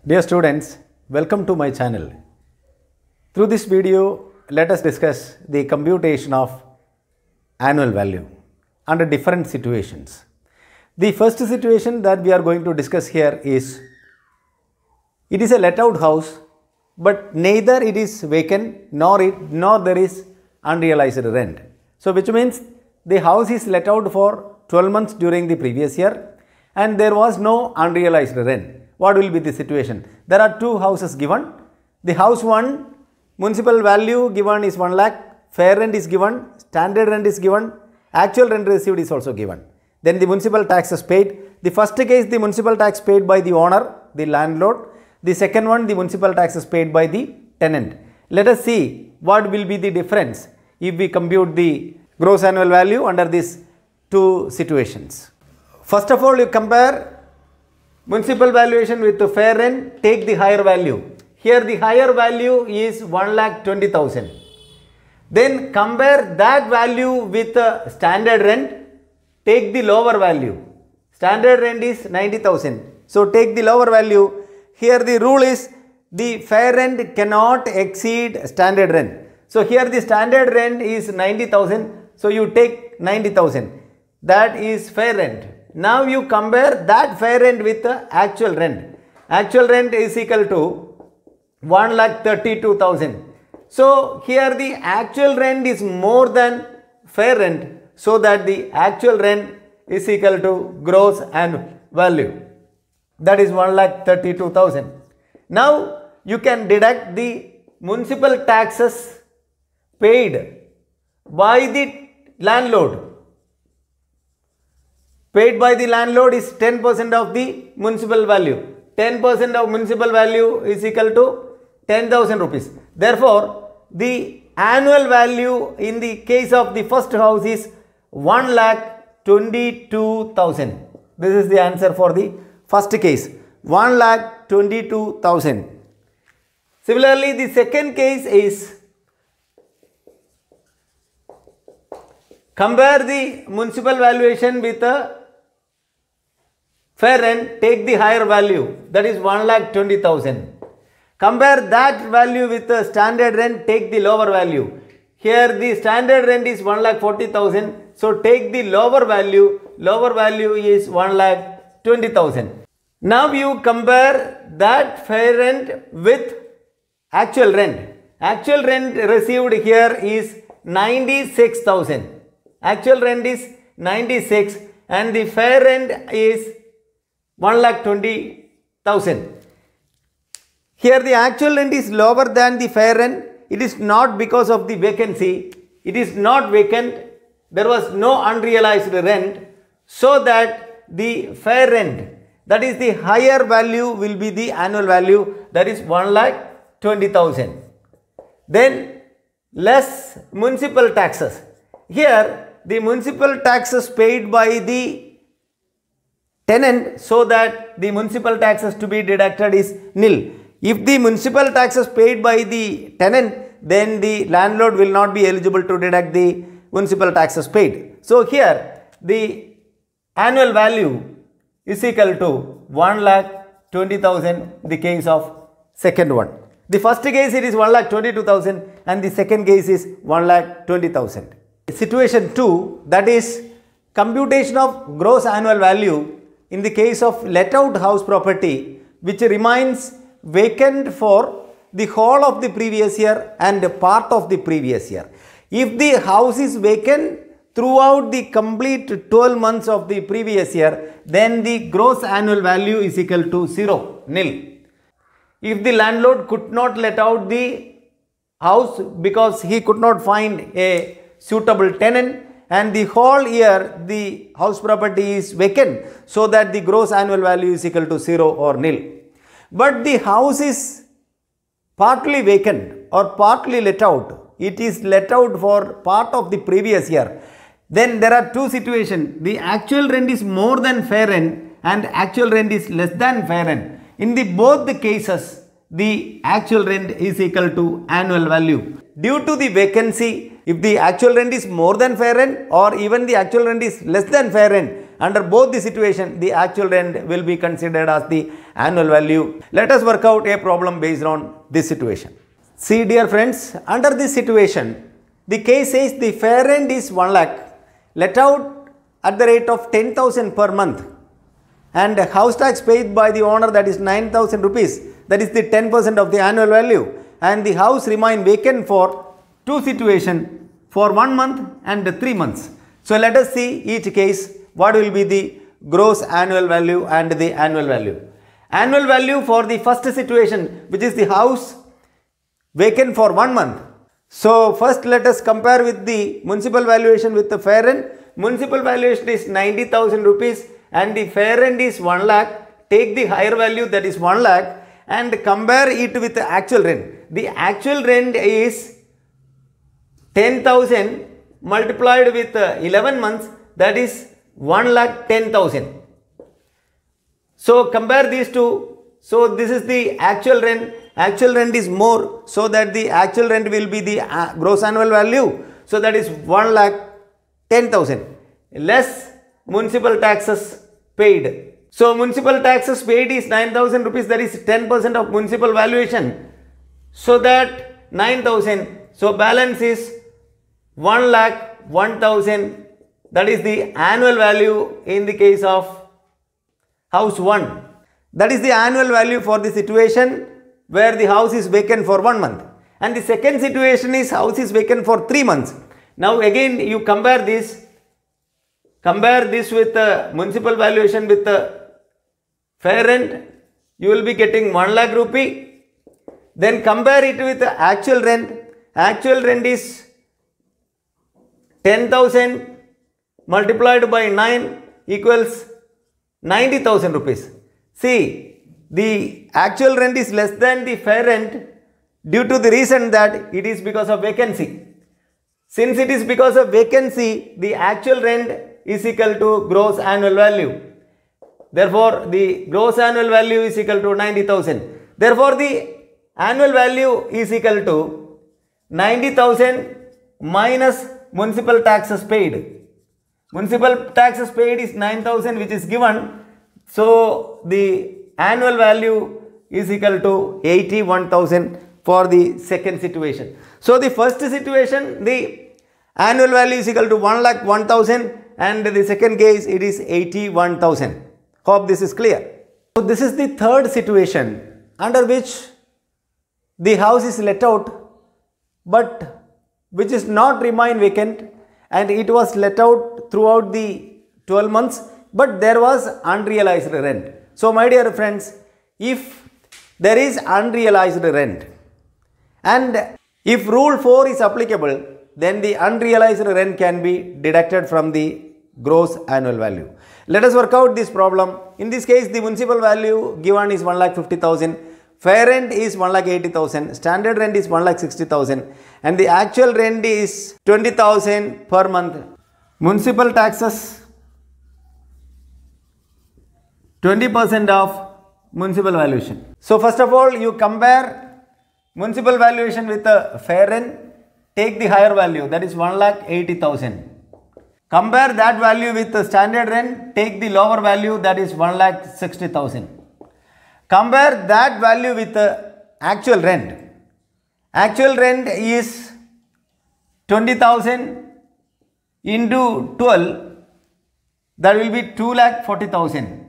Dear students, welcome to my channel. Through this video, let us discuss the computation of annual value under different situations. The first situation that we are going to discuss here is, it is a let out house, but neither it is vacant nor there is unrealized rent. So which means the house is let out for 12 months during the previous year and there was no unrealized rent. What will be the situation? There are two houses given. The house 1, municipal value given is 1 lakh, fair rent is given, standard rent is given, actual rent received is also given. Then the municipal tax is paid. The first case, the municipal tax paid by the owner, the landlord. The second one, the municipal tax is paid by the tenant. Let us see what will be the difference if we compute the gross annual value under these two situations. First of all, you compare municipal valuation with the fair rent, take the higher value. Here the higher value is 1,20,000. Then compare that value with standard rent, take the lower value. Standard rent is 90,000. So take the lower value. Here the rule is the fair rent cannot exceed standard rent. So here the standard rent is 90,000. So you take 90,000. That is fair rent. Now you compare that fair rent with the actual rent. Actual rent is equal to 1,32,000. So here the actual rent is more than fair rent, so that the actual rent is equal to gross annual value. That is 1,32,000. Now you can deduct the municipal taxes paid by the landlord. Paid by the landlord is 10% of the municipal value. 10% of municipal value is equal to 10,000 rupees. Therefore, the annual value in the case of the first house is 1,22,000. This is the answer for the first case, 1,22,000. Similarly, the second case is, compare the municipal valuation with the fair rent, take the higher value, that is 1,20,000. Compare that value with the standard rent, take the lower value. Here the standard rent is 1,40,000. So take the lower value is 1,20,000. Now you compare that fair rent with actual rent. Actual rent received here is 96,000. Actual rent is 96 and the fair rent is 1,20,000. Here the actual rent is lower than the fair rent. It is not because of the vacancy. It is not vacant. There was no unrealized rent. So that the fair rent, that is the higher value, will be the annual value, that is 1,20,000. Then less municipal taxes. Here the municipal taxes paid by the tenant, so that the municipal taxes to be deducted is nil. If the municipal taxes paid by the tenant, then the landlord will not be eligible to deduct the municipal taxes paid. So here the annual value is equal to 1,20,000, the case of second one. The first case it is 1,22,000 and the second case is 1,20,000. Situation 2, that is computation of gross annual value in the case of let out house property which remains vacant for the whole of the previous year and part of the previous year. If the house is vacant throughout the complete 12 months of the previous year, then the gross annual value is equal to 0, nil. If the landlord could not let out the house because he could not find a suitable tenant, and the whole year the house property is vacant, so that the gross annual value is equal to 0 or nil. But the house is partly vacant or partly let out. It is let out for part of the previous year. Then there are two situations. The actual rent is more than fair rent and actual rent is less than fair rent. In both the cases, the actual rent is equal to annual value. Due to the vacancy, if the actual rent is more than fair rent or even the actual rent is less than fair rent, under both the situation, the actual rent will be considered as the annual value. Let us work out a problem based on this situation. See dear friends, under this situation, the case says the fair rent is 1 lakh, let out at the rate of 10,000 per month, and house tax paid by the owner, that is 9,000 rupees, that is the 10% of the annual value, and the house remain vacant for two situations, for 1 month and 3 months. So let us see each case what will be the gross annual value and the annual value. Annual value for the first situation, which is the house vacant for 1 month. So first let us compare with the municipal valuation with the fair rent. Municipal valuation is 90,000 rupees and the fair rent is 1 lakh. Take the higher value, that is 1 lakh, and compare it with the actual rent. The actual rent is 10,000 multiplied with 11 months, that is 1,10,000. So compare these two. So this is the actual rent. Actual rent is more, so that the actual rent will be the gross annual value. So that is 1,10,000 less municipal taxes paid. So municipal taxes paid is 9,000 rupees, that is 10% of municipal valuation. So that 9,000. So balance is 1,01,000. That is the annual value in the case of house 1. That is the annual value for the situation where the house is vacant for 1 month. And the second situation is house is vacant for 3 months. Now again you compare this with the municipal valuation with the fair rent. You will be getting 1 lakh rupee. Then compare it with the actual rent. Actual rent is 10,000 multiplied by 9 equals 90,000 rupees. See, the actual rent is less than the fair rent due to the reason that it is because of vacancy. Since it is because of vacancy, the actual rent is equal to gross annual value. Therefore, the gross annual value is equal to 90,000. Therefore, the annual value is equal to 90,000 minus municipal taxes paid. Municipal taxes paid is 9,000, which is given. So the annual value is equal to 81,000 for the second situation. So the first situation, the annual value is equal to 1,01,000, and the second case it is 81,000. Hope this is clear. So this is the third situation under which the house is let out, but which is not remain vacant, and it was let out throughout the 12 months, but there was unrealized rent. So my dear friends, if there is unrealized rent and if rule 4 is applicable, then the unrealized rent can be deducted from the gross annual value. Let us work out this problem. In this case, the municipal value given is 1,50,000, fair rent is 1,80,000, standard rent is 1,60,000, and the actual rent is 20,000 per month. Municipal taxes 20% of municipal valuation. So first of all, you compare municipal valuation with the fair rent, take the higher value, that is 1,80,000. Compare that value with the standard rent, take the lower value, that is 1,60,000. Compare that value with the actual rent. Actual rent is 20,000 into 12, that will be 2,40,000.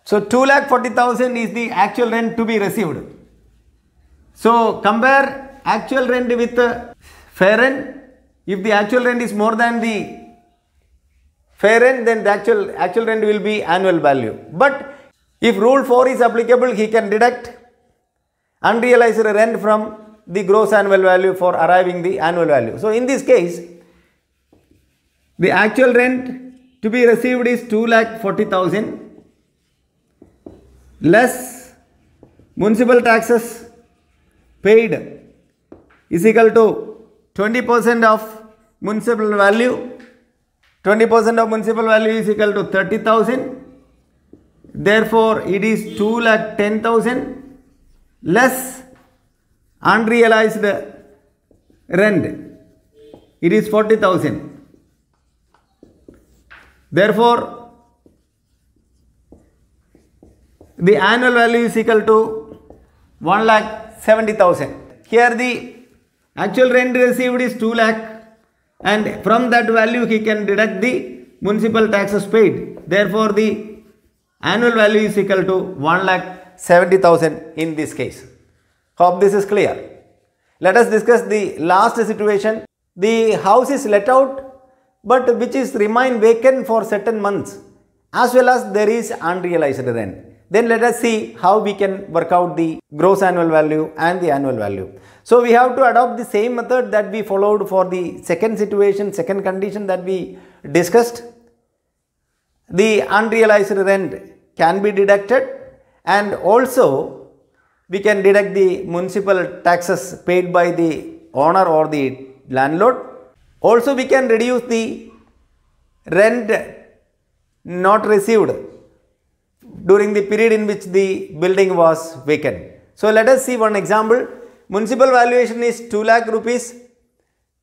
So 2,40,000 is the actual rent to be received. So compare actual rent with the fair rent. If the actual rent is more than the fair rent, then the actual rent will be annual value. But if rule 4 is applicable, he can deduct unrealized rent from the gross annual value for arriving the annual value. So in this case, the actual rent to be received is 2,40,000 less municipal taxes paid is equal to 20% of municipal value. 20% of municipal value is equal to 30,000. Therefore, it is 2,10,000 less unrealized rent, it is 40,000. Therefore, the annual value is equal to 1,70,000. Here the actual rent received is 2 lakh, and from that value he can deduct the municipal taxes paid. Therefore, the annual value is equal to 1,70,000 in this case. Hope this is clear. Let us discuss the last situation. The house is let out, but which is remain vacant for certain months, as well as there is unrealized rent. Then let us see how we can work out the gross annual value and the annual value. So we have to adopt the same method that we followed for the second situation, second condition that we discussed. The unrealized rent can be deducted, and also we can deduct the municipal taxes paid by the owner or the landlord. Also we can reduce the rent not received during the period in which the building was vacant. So let us see one example. Municipal valuation is 2 lakh rupees.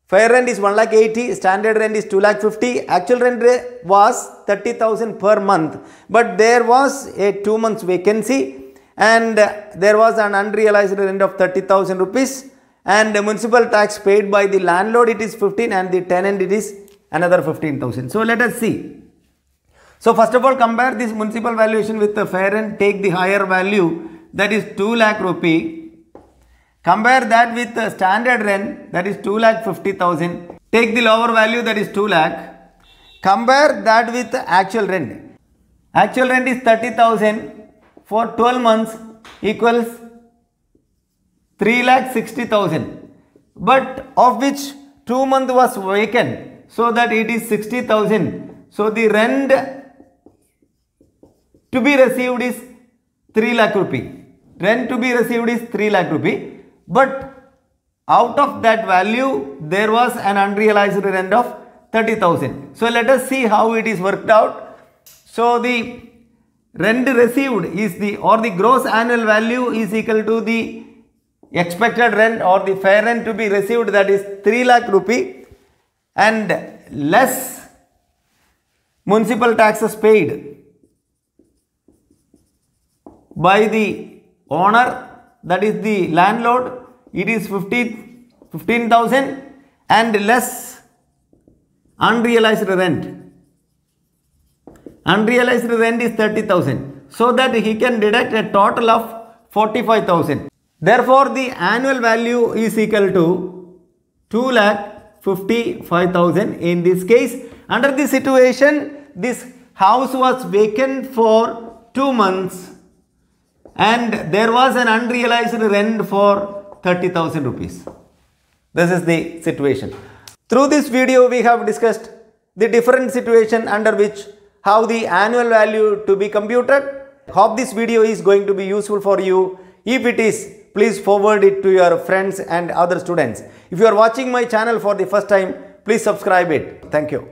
Fair rent is 1,80,000, standard rent is 2,50,000, actual rent was 30,000 per month, but there was a 2 months vacancy and there was an unrealized rent of 30,000 rupees, and the municipal tax paid by the landlord it is 15, and the tenant it is another 15,000. So let us see. So first of all, compare this municipal valuation with the fair rent. Take the higher value, that is 2 lakh rupee. Compare that with the standard rent, that is 2,50,000. Take the lower value, that is 2 lakh. Compare that with the actual rent. Actual rent is 30,000 for 12 months equals 3,60,000. But of which 2 months was vacant, so that it is 60,000. So the rent to be received is 3 lakh rupee. Rent to be received is 3 lakh rupee. But out of that value, there was an unrealized rent of 30,000. So let us see how it is worked out. So the rent received is the gross annual value is equal to the expected rent or the fair rent to be received, that is 3 lakh rupee, and less municipal taxes paid by the owner, that is the landlord, it is 15,000, and less unrealized rent. Unrealized rent is 30,000, so that he can deduct a total of 45,000. Therefore, the annual value is equal to 2,55,000 in this case. Under this situation, this house was vacant for 2 months. And there was an unrealized rent for 30,000 rupees. This is the situation. Through this video, we have discussed the different situation under which how the annual value to be computed. Hope this video is going to be useful for you. If it is, please forward it to your friends and other students. If you are watching my channel for the first time, please subscribe it. Thank you.